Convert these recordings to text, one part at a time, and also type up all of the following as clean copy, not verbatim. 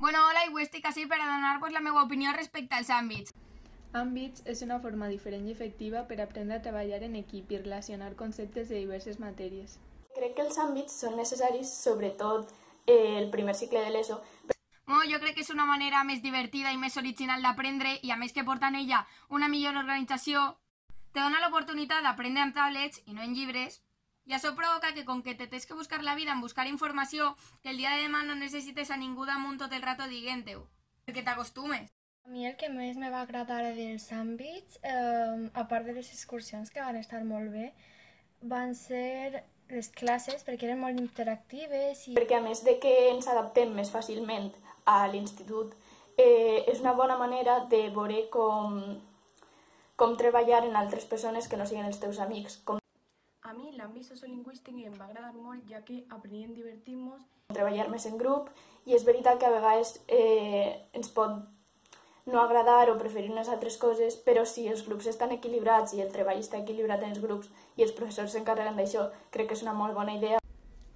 Bueno, hola, i avui estic ací per a donar-vos la meva opinió respecte als àmbits. Àmbits és una forma diferent i efectiva per aprendre a treballar en equip i relacionar conceptes de diverses matèries. Crec que els àmbits són necessaris, sobretot el primer cicle de l'ESO. Bueno, jo crec que és una manera més divertida i més original d'aprendre i a més que porta en ella una millor organització, te dona l'oportunitat d'aprendre amb tablets i no en llibres, i això provoca que com que te tens que buscar la vida en buscar informació, que el dia de demà no necessites a ningú damunt tot el rato dient-ho, perquè t'acostumes. A mi el que més me va agradar dels àmbits, a part de les excursions que van estar molt bé, van ser les classes perquè eren molt interactives i... Perquè a més de que ens adaptem més fàcilment a l'institut, és una bona manera de veure com treballar en altres persones que no siguin els teus amics. A mi l'àmbit sociolingüístic em va agradar molt, ja que aprenent divertir-nos. Treballar més en grup, i és veritat que a vegades ens pot no agradar o preferir unes altres coses, però si els grups estan equilibrats i el treball està equilibrat en els grups i els professors s'encarreguen d'això, crec que és una molt bona idea.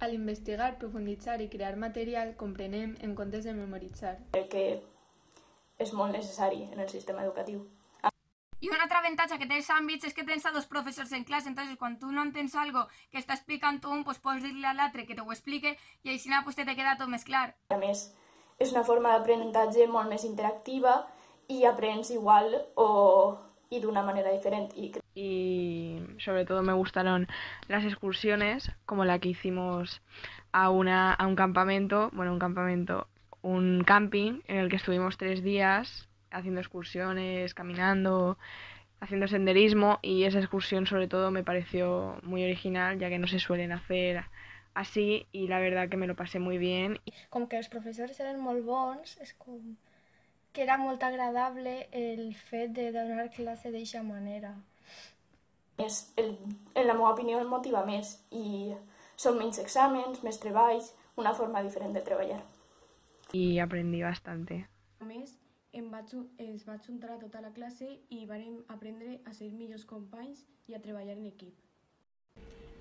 Al investigar, profunditzar i crear material, comprenem en comptes de memoritzar. Crec que és molt necessari en el sistema educatiu. I un altre avantatge que té els àmbits és que tens a dos professors en classe, entonces quan tu no entens algo que està explicant un, pues pots dir-li a l'altre que t'ho explique i així pues te queda tot més clar. A més, és una forma d'aprenentatge molt més interactiva y aprens igual y de una manera diferente. Y sobre todo me gustaron las excursiones, como la que hicimos a un campamento, un camping en el que estuvimos 3 días haciendo excursiones, caminando, haciendo senderismo, y esa excursión sobre todo me pareció muy original, ya que no se suelen hacer así, y la verdad que me lo pasé muy bien. Com que els professors eren molt bons, és com que era molt agradable el fet de donar classe d'eixa manera. En la meva opinió, el motiva més i són menys exàmens, més treballs, una forma diferent de treballar. Y aprendí bastante. A més, es va juntar a tota la classe i vam aprendre a ser millors companys i a treballar en equip.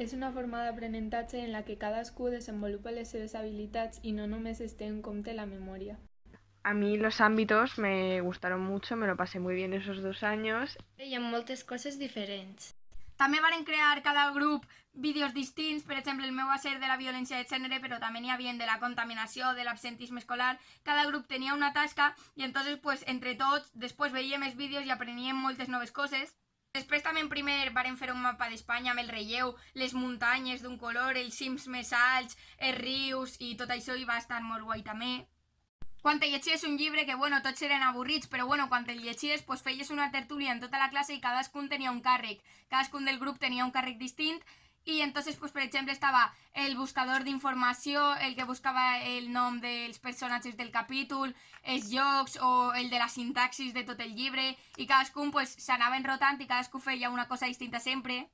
És una forma d'aprenentatge en la que cadascú desenvolupa les seves habilitats i no només es té en compte la memòria. A mí los ámbitos me gustaron mucho, me lo pasé muy bien esos 2 años. Fèiem moltes coses diferents. També varen crear cada grup vídeos distints, per exemple el meu va ser de la violència de gènere, però també n'hi havia de la contaminació, de l'absentisme escolar. Cada grup tenia una tasca i entonces pues, entre tots després veiem els vídeos i apreníem moltes noves coses. Després també en primer varen fer un mapa d'Espanya amb el relleu, les muntanyes d'un color, els cims més alts, els rius i tot això, i va estar molt guai també. Quan te llegies un llibre, que bueno, tots eren avorrits, però bueno, quan el llegies pues, feies una tertúlia en tota la classe i cadascun tenia un càrrec. Cadascun del grup tenia un càrrec distint i entonces, pues, per exemple, estava el buscador d'informació, el que buscava el nom dels personatges del capítol, els llocs o el de la sintaxis de tot el llibre, i cadascun pues, s'anaven rotant i cadascú feia una cosa distinta sempre.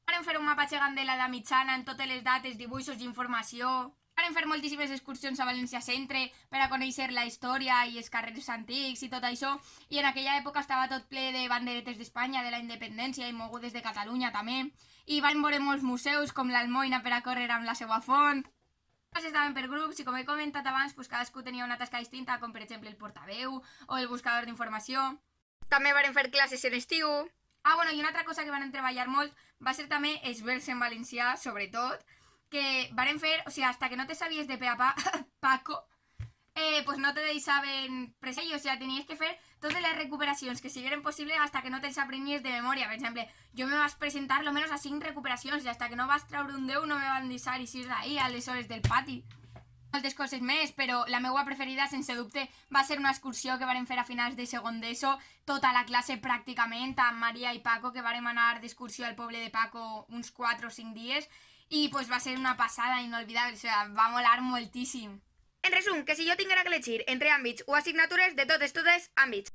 Varen fer un mapa gegant de l'edat mitjana en totes les dates, dibuixos i informació. Varen fer moltíssimes excursions a València Centre per a conèixer la història i els carrers antics i tot això, i en aquella època estava tot ple de banderetes d'Espanya, de la independència i mogudes de Catalunya també, i van veure molts museus com l'Almoina per a córrer amb la seva font. Estaven per grups i com he comentat abans, pues, cadascú tenia una tasca distinta, com per exemple el portaveu o el buscador d'informació. També varen fer classes en estiu. Bueno, i una altra cosa que van treballar molt va ser també els verbs en valencià, sobretot, que varen fer, o sigui, hasta que no te sabies de pe a pa, Paco, pues no te deixaven present, o sigui, tenies que fer totes les recuperacions que sigueren possibles hasta que no te'ls aprenies de memòria. Per exemple, jo me vas presentar almenys a 5 recuperacions i hasta que no vas treure un 10 no me van deixar eixir d'ahir a les hores del pati. Moltes coses més, però la meva preferida, sense dubte, va ser una excursió que varen fer a finals de segon d'ESO, tota la classe pràcticament, amb Maria i Paco, que vàrem anar d'excursió al poble de Paco uns 4 o 5 dies, i pues, va ser una passada inolvidable, o sigui, va molar moltíssim. En resum, que si jo tinguera que elegir entre àmbits o assignatures, de totes, àmbits.